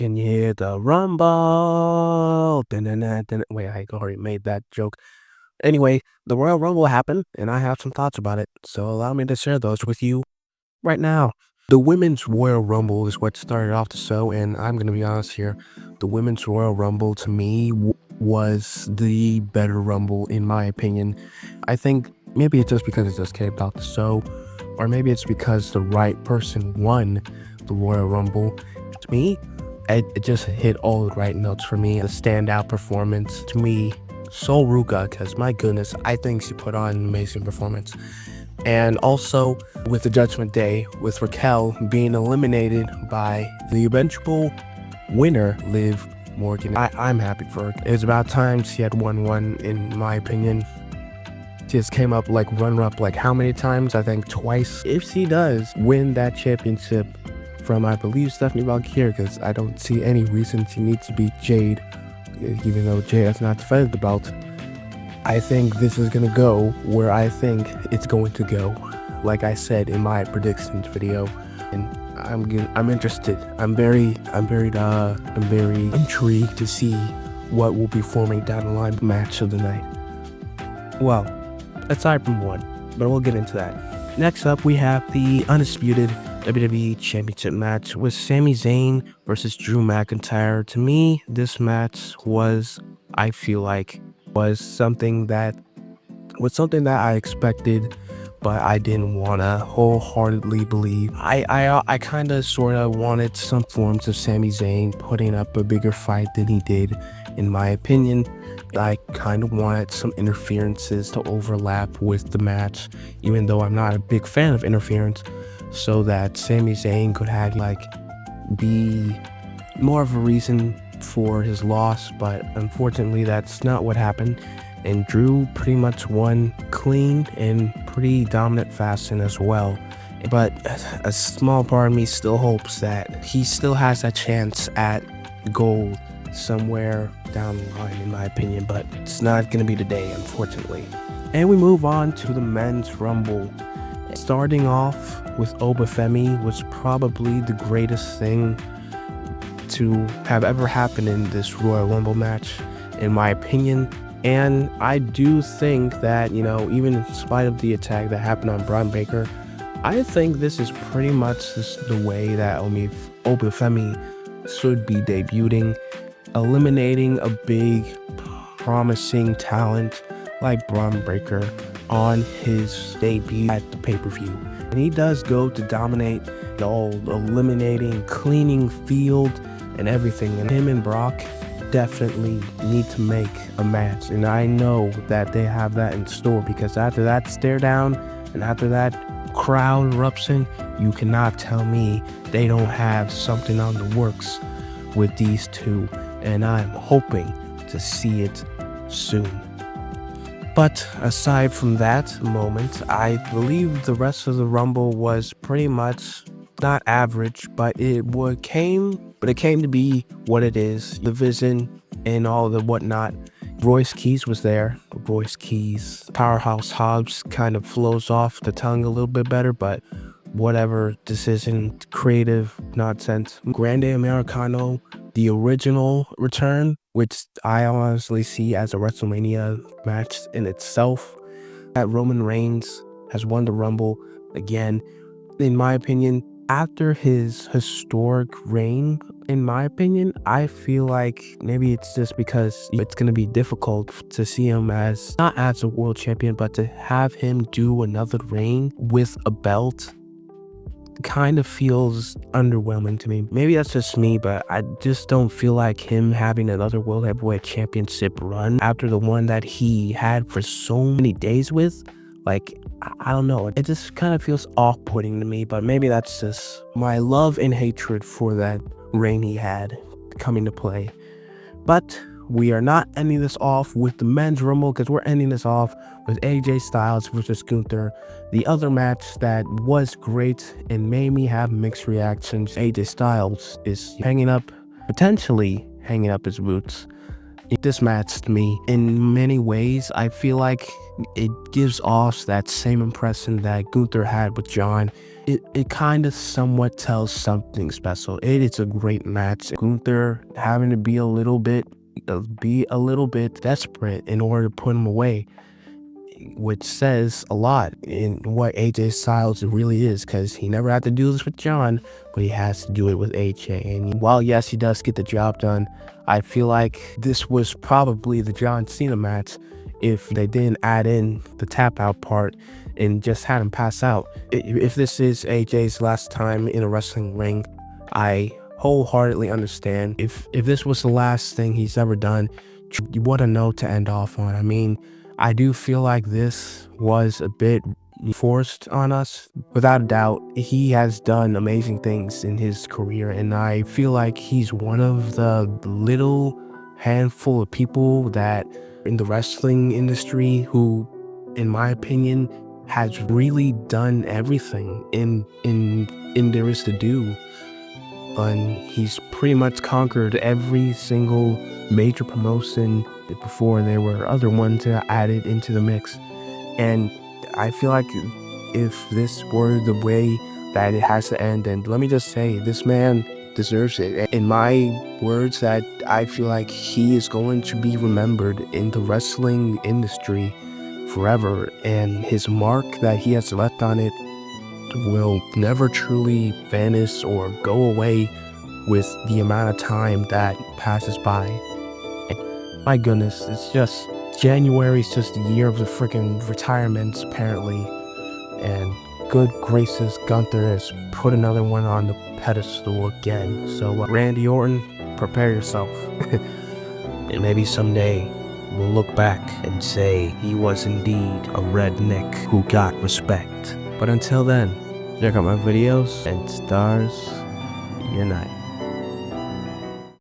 Can you hear the rumble? Wait, I already made that joke. Anyway, the Royal Rumble happened, and I have some thoughts about it, so allow me to share those with you right now. The Women's Royal Rumble is what started off the show, and I'm gonna be honest here. The Women's Royal Rumble, to me, was the better Rumble, in my opinion. I think maybe it's just because it just came out the show, or maybe it's because the right person won the Royal Rumble. To me, it just hit all the right notes for me. The standout performance to me, Sol Ruka, because my goodness, I think she put on an amazing performance. And also with the Judgment Day, with Raquel being eliminated by the eventual winner, Liv Morgan. I'm happy for her. It was about time she had won one, in my opinion. She just came up like runner-up like how many times? I think twice. If she does win that championship from, I believe, Stephanie Valkyrie, because I don't see any reason she needs to beat Jade, even though Jade has not defended the belt. I think this is gonna go where I think it's going to go, like I said in my predictions video, and I'm interested. I'm very intrigued to see what will be forming down the line match of the night. Well, aside from one, but we'll get into that. Next up, we have the Undisputed WWE Championship match with Sami Zayn versus Drew McIntyre. To me, this match was, I feel like, was something that I expected, but I didn't want to wholeheartedly believe. I kind of sort of wanted some forms of Sami Zayn putting up a bigger fight than he did, in my opinion. I kind of wanted some interferences to overlap with the match, even though I'm not a big fan of interference, so that Sami Zayn could have be more of a reason for his loss. But unfortunately, that's not what happened, and Drew pretty much won clean and pretty dominant fashion as well. But a small part of me still hopes that he still has a chance at gold somewhere down the line, in my opinion, but it's not gonna be today, unfortunately. And we move on to the Men's Rumble. Starting off with Obafemi was probably the greatest thing to have ever happened in this Royal Rumble match, in my opinion. And I do think that, even in spite of the attack that happened on Braun Baker, I think this is pretty much the way that Obafemi should be debuting, eliminating a big, promising talent like Braun Breaker on his debut at the pay-per-view. And he does go to dominate, eliminating, cleaning field and everything. And him and Brock definitely need to make a match. And I know that they have that in store, because after that stare down and after that crowd eruption, you cannot tell me they don't have something on the works with these two. And I'm hoping to see it soon. But aside from that moment, I believe the rest of the Rumble was pretty much not average, but it came to be what it is. The vision and all the whatnot. Royce Keys was there. Royce Keys, Powerhouse Hobbs kind of flows off the tongue a little bit better, but whatever, decision, creative nonsense. Grande Americano, the original return, which I honestly see as a WrestleMania match in itself. That Roman Reigns has won the Rumble again, in my opinion, after his historic reign. In my opinion, I feel like maybe it's just because it's going to be difficult to see him not as a world champion, but to have him do another reign with a belt kind of feels underwhelming to me. Maybe that's just me, but I just don't feel like him having another World Heavyweight Championship run after the one that he had for so many days with. I don't know. It just kind of feels off-putting to me, but maybe that's just my love and hatred for that reign he had coming to play. But we are not ending this off with the Men's Rumble, because we're ending this off with AJ Styles versus Gunther. The other match that was great and made me have mixed reactions. AJ Styles is potentially hanging up his boots. This match to me, in many ways, I feel like it gives off that same impression that Gunther had with John. It kind of somewhat tells something special. It's a great match. Gunther having to be a little bit desperate in order to put him away, which says a lot in what AJ Styles really is, because he never had to do this with John, but he has to do it with AJ. And while yes, he does get the job done, I feel like this was probably the John Cena match if they didn't add in the tap out part and just had him pass out. If this is AJ's last time in a wrestling ring, I wholeheartedly understand. If this was the last thing he's ever done, what a note to end off on. I mean, I do feel like this was a bit forced on us. Without a doubt, he has done amazing things in his career, and I feel like he's one of the little handful of people that in the wrestling industry who, in my opinion, has really done everything in there is to do. And he's pretty much conquered every single major promotion before there were other ones added into the mix. And I feel like if this were the way that it has to end, and let me just say, this man deserves it. In my words, that I feel like he is going to be remembered in the wrestling industry forever, and his mark that he has left on it will never truly vanish or go away with the amount of time that passes by. My goodness, it's just January's just the year of the freaking retirements apparently, and good gracious, Gunther has put another one on the pedestal again. So Randy Orton, prepare yourself. And maybe someday we'll look back and say he was indeed a redneck who got respect. But until then, check out my videos, and STARZ unite.